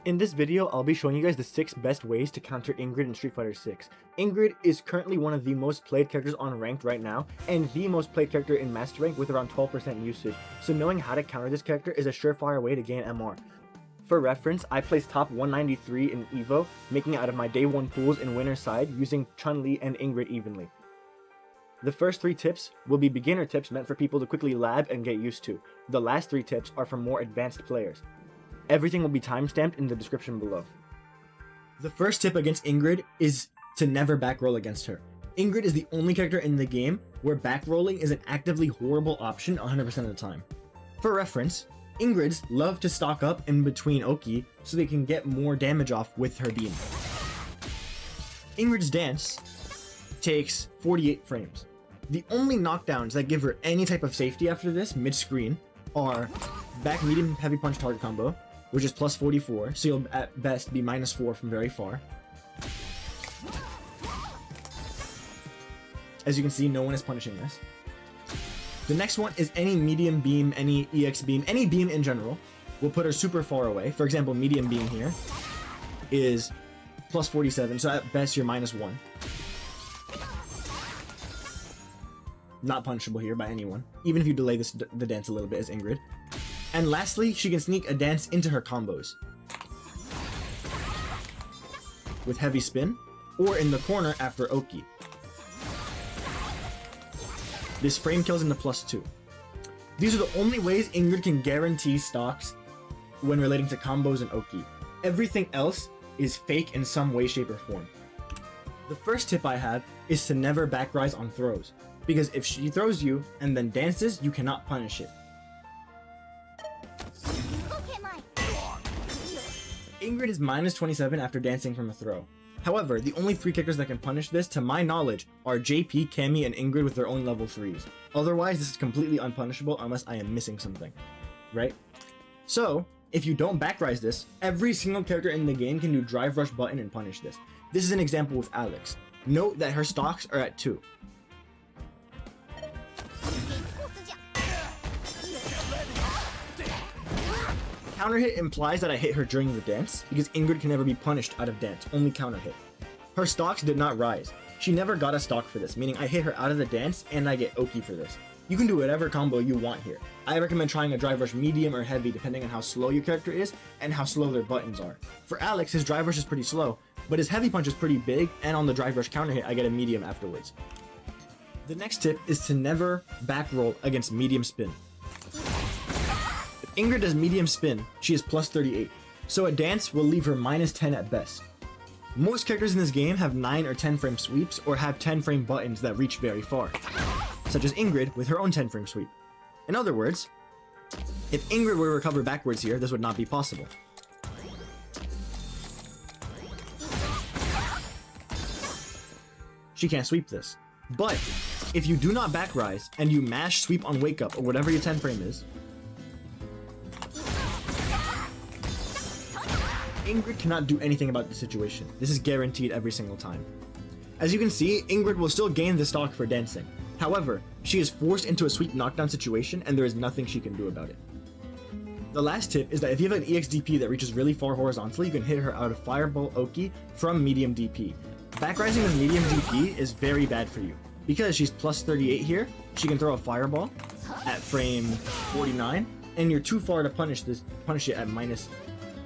In this video, I'll be showing you guys the 6 best ways to counter Ingrid in Street Fighter 6. Ingrid is currently one of the most played characters on Ranked right now, and the most played character in Master Rank with around 12% usage, so knowing how to counter this character is a surefire way to gain MR. For reference, I placed top 193 in EVO, making it out of my day 1 pools in winner's side using Chun-li and Ingrid evenly. The first 3 tips will be beginner tips meant for people to quickly lab and get used to. The last 3 tips are for more advanced players. Everything will be timestamped in the description below. The first tip against Ingrid is to never backroll against her. Ingrid is the only character in the game where backrolling is an actively horrible option 100% of the time. For reference, Ingrids love to stock up in between Oki so they can get more damage off with her beam. Ingrid's dance takes 48 frames. The only knockdowns that give her any type of safety after this mid-screen are back medium heavy punch target combo, which is plus 44, so you'll at best be minus 4 from very far. As you can see, no one is punishing this. The next one is any medium beam, any EX beam, any beam in general will put her super far away. For example, medium beam here is plus 47, so at best you're minus 1. Not punishable here by anyone, even if you delay the dance a little bit as Ingrid. And lastly, she can sneak a dance into her combos with heavy spin or in the corner after Oki. This frame kills into plus 2. These are the only ways Ingrid can guarantee stocks when relating to combos and Oki. Everything else is fake in some way, shape, or form. The first tip I have is to never backrise on throws, because if she throws you and then dances, you cannot punish it. Ingrid is minus 27 after dancing from a throw. However, the only 3 characters that can punish this, to my knowledge, are JP, Cammy, and Ingrid with their own level 3s. Otherwise, this is completely unpunishable unless I am missing something, right? So, if you don't backrise this, every single character in the game can do drive rush button and punish this. This is an example with Alex. Note that her stocks are at 2. Counter hit implies that I hit her during the dance, because Ingrid can never be punished out of dance, only counter hit. Her stocks did not rise. She never got a stock for this, meaning I hit her out of the dance and I get Oki for this. You can do whatever combo you want here. I recommend trying a drive rush medium or heavy depending on how slow your character is and how slow their buttons are. For Alex, his drive rush is pretty slow, but his heavy punch is pretty big, and on the drive rush counter hit I get a medium afterwards. The next tip is to never backroll against medium spin. Ingrid does medium spin, she is plus 38, so a dance will leave her minus 10 at best. Most characters in this game have 9 or 10 frame sweeps or have 10 frame buttons that reach very far, such as Ingrid with her own 10 frame sweep. In other words, if Ingrid were to recover backwards here, this would not be possible. She can't sweep this. But if you do not backrise and you mash sweep on wake up or whatever your 10 frame is, Ingrid cannot do anything about the situation. This is guaranteed every single time. As you can see, Ingrid will still gain the stock for dancing. However, she is forced into a sweep knockdown situation and there is nothing she can do about it. The last tip is that if you have an EXDP that reaches really far horizontally, you can hit her out of Fireball Oki from medium DP. Backrising with medium DP is very bad for you. Because she's plus 38 here, she can throw a Fireball at frame 49, and you're too far to punish it at minus,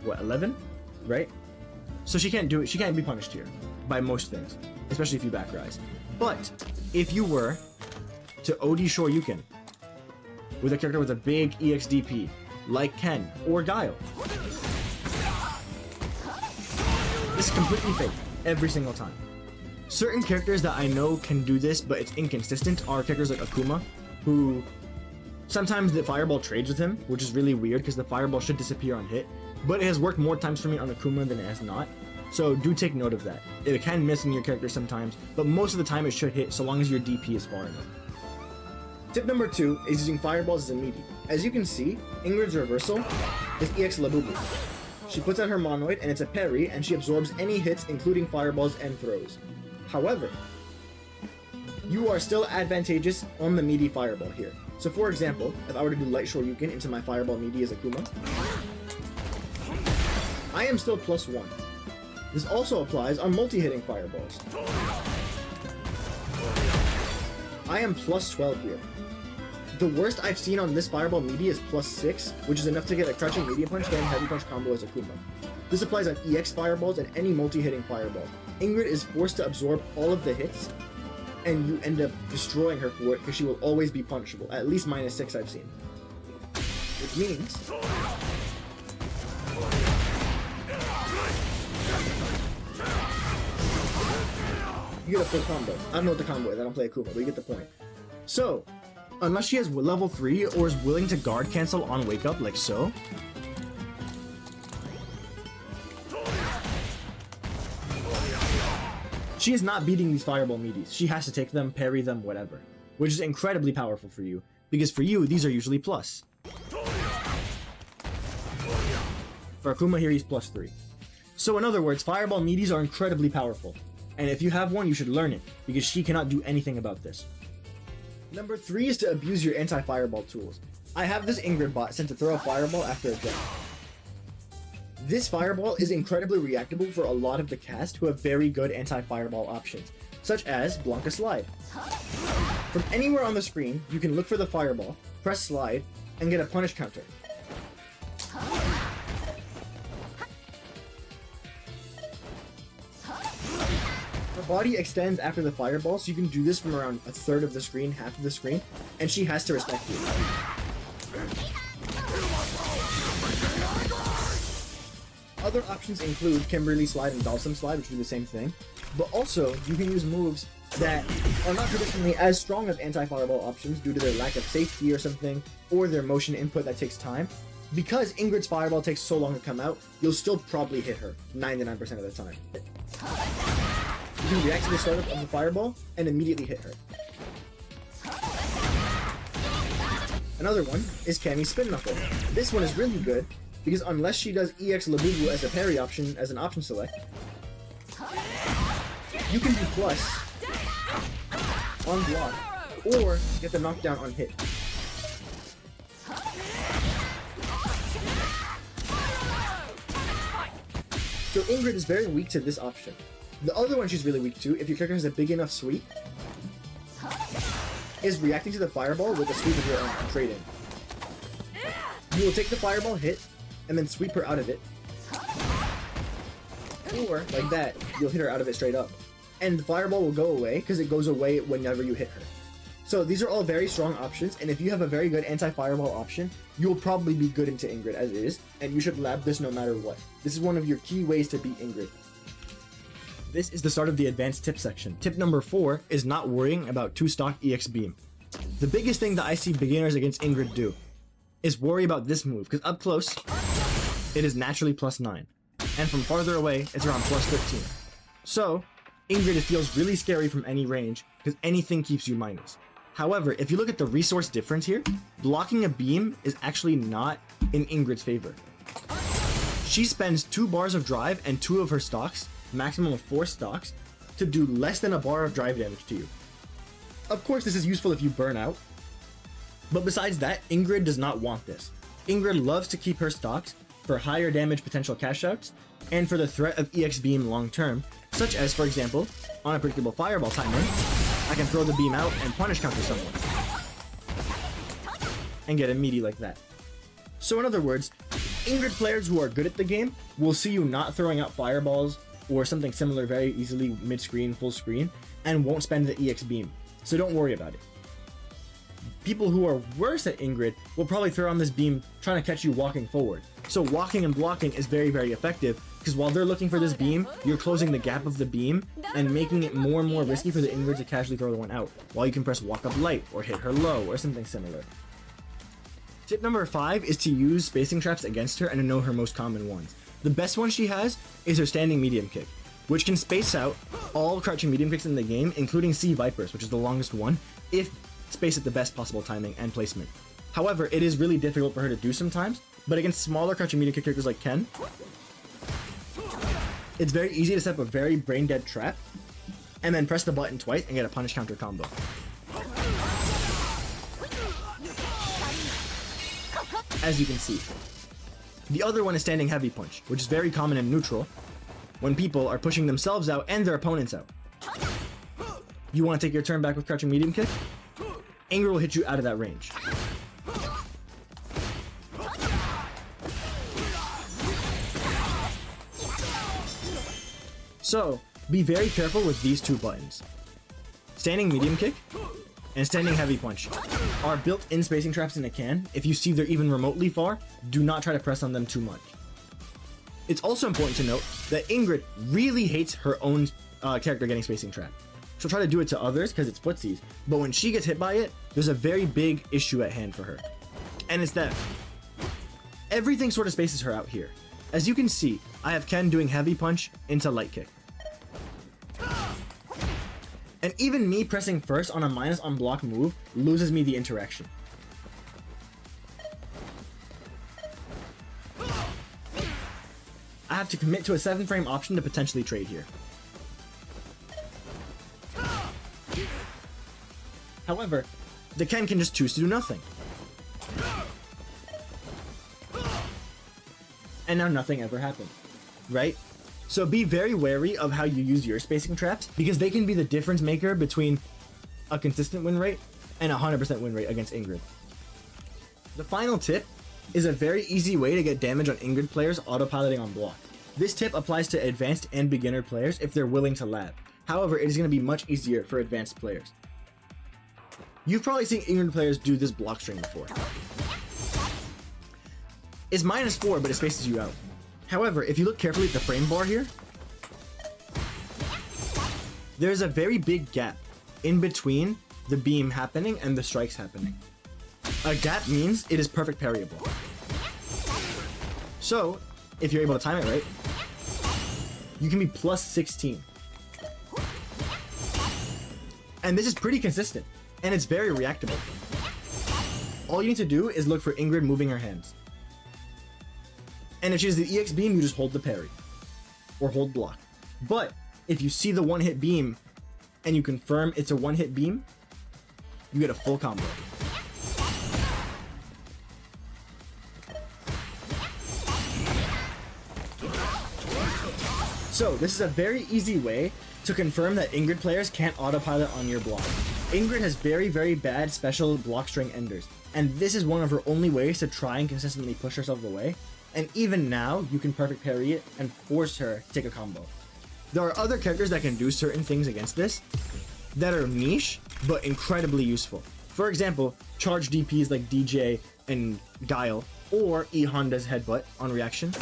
11? Right? So she can't do it. She can't be punished here by most things, especially if you backrise. But if you were to OD Shoryuken with a character with a big EXDP like Ken or Guile, this is completely fake every single time. Certain characters that I know can do this, but it's inconsistent, are characters like Akuma, who sometimes the Fireball trades with him, which is really weird because the Fireball should disappear on hit. But it has worked more times for me on Akuma than it has not, so do take note of that. It can miss in your character sometimes, but most of the time it should hit so long as your DP is far enough. Tip number 2 is using Fireballs as a Meaty. As you can see, Ingrid's reversal is EX Labubu. She puts out her Monoid and it's a parry, and she absorbs any hits including Fireballs and throws. However, you are still advantageous on the Meaty Fireball here. So for example, if I were to do Light Shoryuken into my Fireball Meaty as Akuma, I am still +1. This also applies on multi-hitting fireballs. I am +12 here. The worst I've seen on this fireball Meaty is +6, which is enough to get a crouching medium punch and heavy punch combo as Akuma. This applies on EX fireballs and any multi-hitting fireball. Ingrid is forced to absorb all of the hits, and you end up destroying her for it because she will always be punishable, at least -6 I've seen. Which means you get a full combo. I don't know what the combo is, I don't play Akuma, but you get the point. So, unless she has level 3 or is willing to guard cancel on wake up like so, she is not beating these fireball meaties. She has to take them, parry them, whatever. Which is incredibly powerful for you, because for you, these are usually plus. For Akuma here, he's +3. So in other words, fireball meaties are incredibly powerful. And if you have one, you should learn it, because she cannot do anything about this. Number 3 is to abuse your anti-fireball tools. I have this Ingrid bot sent to throw a fireball after a jump. This fireball is incredibly reactable for a lot of the cast who have very good anti-fireball options, such as Blanca Slide. From anywhere on the screen, you can look for the fireball, press slide, and get a punish counter. Her body extends after the fireball, so you can do this from around a third of the screen, half of the screen, and she has to respect you. Other options include Kimberly Slide and Dalsum Slide, which do the same thing, but also you can use moves that are not traditionally as strong as anti-fireball options due to their lack of safety or something, or their motion input that takes time. Because Ingrid's fireball takes so long to come out, you'll still probably hit her 99% of the time. You can react to the startup of the fireball and immediately hit her. Another one is Cammy's Spin Knuckle. This one is really good because unless she does EX Labubu as a parry option, as an option select, you can do plus on block or get the knockdown on hit. So Ingrid is very weak to this option. The other one she's really weak to, if your character has a big enough sweep, is reacting to the fireball with a sweep of your own, trade in. You will take the fireball hit, and then sweep her out of it. Or, like that, you'll hit her out of it straight up. And the fireball will go away, because it goes away whenever you hit her. So these are all very strong options, and if you have a very good anti-fireball option, you'll probably be good into Ingrid as is, and you should lab this no matter what. This is one of your key ways to beat Ingrid. This is the start of the advanced tip section. Tip number 4 is not worrying about 2-stock EX Beam. The biggest thing that I see beginners against Ingrid do is worry about this move, because up close, it is naturally +9, and from farther away, it's around +13. So, Ingrid feels really scary from any range, because anything keeps you minus. However, if you look at the resource difference here, blocking a beam is actually not in Ingrid's favor. She spends 2 bars of drive and 2 of her stocks, maximum of 4 stocks, to do less than a bar of drive damage to you. Of course, this is useful if you burn out, but besides that, Ingrid does not want this. Ingrid loves to keep her stocks for higher damage potential cash outs, and for the threat of EX Beam long term, such as, for example, on a predictable fireball timing, I can throw the beam out and punish counter someone, and get a meaty like that. So in other words, Ingrid players who are good at the game will see you not throwing out fireballs or something similar very easily mid-screen, full screen, and won't spend the EX Beam, so don't worry about it. People who are worse at Ingrid will probably throw on this beam trying to catch you walking forward. So walking and blocking is very, very effective, because while they're looking for this beam, you're closing the gap of the beam and making it more and more risky for the Ingrid to casually throw the one out, while you can press walk up light or hit her low or something similar. Tip number 5 is to use spacing traps against her and to know her most common ones. The best one she has is her standing medium kick, which can space out all crouching medium kicks in the game, including Sea Vipers, which is the longest one, if spaced at the best possible timing and placement. However, it is really difficult for her to do sometimes, but against smaller crouching medium kick characters like Ken, it's very easy to set up a very brain dead trap, and then press the button twice and get a punish counter combo. As you can see. The other one is standing heavy punch, which is very common in neutral when people are pushing themselves out and their opponents out. You want to take your turn back with crouching medium kick? Ingrid will hit you out of that range. So, be very careful with these two buttons. Standing medium kick and standing heavy punch are built-in spacing traps in a can. If you see they're even remotely far, do not try to press on them too much. It's also important to note that Ingrid really hates her own character getting spacing trapped. She'll try to do it to others because it's footsies, but when she gets hit by it, there's a very big issue at hand for her. And it's that everything sort of spaces her out here. As you can see, I have Ken doing heavy punch into light kick. And even me pressing first on a minus on block move loses me the interaction. I have to commit to a 7-frame option to potentially trade here. However, the Ken can just choose to do nothing. And now nothing ever happened, right? So be very wary of how you use your spacing traps because they can be the difference maker between a consistent win rate and a 100% win rate against Ingrid. The final tip is a very easy way to get damage on Ingrid players autopiloting on block. This tip applies to advanced and beginner players if they're willing to lab. However, it is going to be much easier for advanced players. You've probably seen Ingrid players do this block string before. It's -4, but it spaces you out. However, if you look carefully at the frame bar here, there's a very big gap in between the beam happening and the strikes happening. A gap means it is perfect parryable. So, if you're able to time it right, you can be +16. And this is pretty consistent, and it's very reactable. All you need to do is look for Ingrid moving her hands. And if she has the EX beam, you just hold the parry. Or hold block. But if you see the one-hit beam and you confirm it's a one-hit beam, you get a full combo. So this is a very easy way to confirm that Ingrid players can't autopilot on your block. Ingrid has very, very bad special block string enders. And this is one of her only ways to try and consistently push herself away. And even now, you can perfect parry it and force her to take a combo. There are other characters that can do certain things against this that are niche, but incredibly useful. For example, charge DPs like DJ and Guile, or E Honda's headbutt on reaction.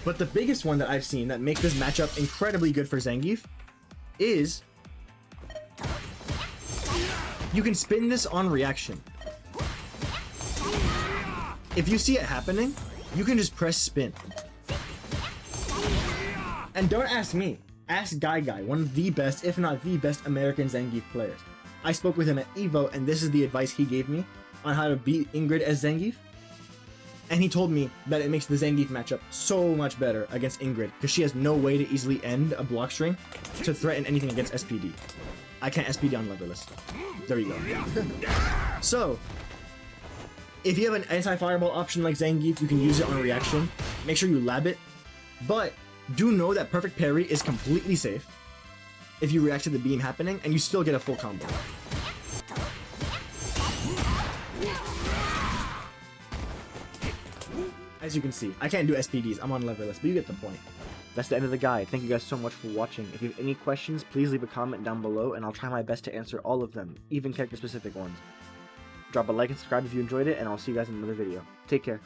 But the biggest one that I've seen that makes this matchup incredibly good for Zangief is you can spin this on reaction. If you see it happening, you can just press spin. And don't ask me, ask Guy, one of the best, if not the best American Zangief players. I spoke with him at EVO and this is the advice he gave me on how to beat Ingrid as Zangief. And he told me that it makes the Zangief matchup so much better against Ingrid because she has no way to easily end a block string to threaten anything against SPD. I can't SPD on leverless. There you go. So, if you have an anti-fireball option like Zangief, you can use it on a reaction. Make sure you lab it. But do know that perfect parry is completely safe if you react to the beam happening and you still get a full combo. As you can see, I can't do SPDs, I'm on leverless, but you get the point. That's the end of the guide. Thank you guys so much for watching. If you have any questions, please leave a comment down below and I'll try my best to answer all of them, even character-specific ones. Drop a like and subscribe if you enjoyed it, and I'll see you guys in another video. Take care.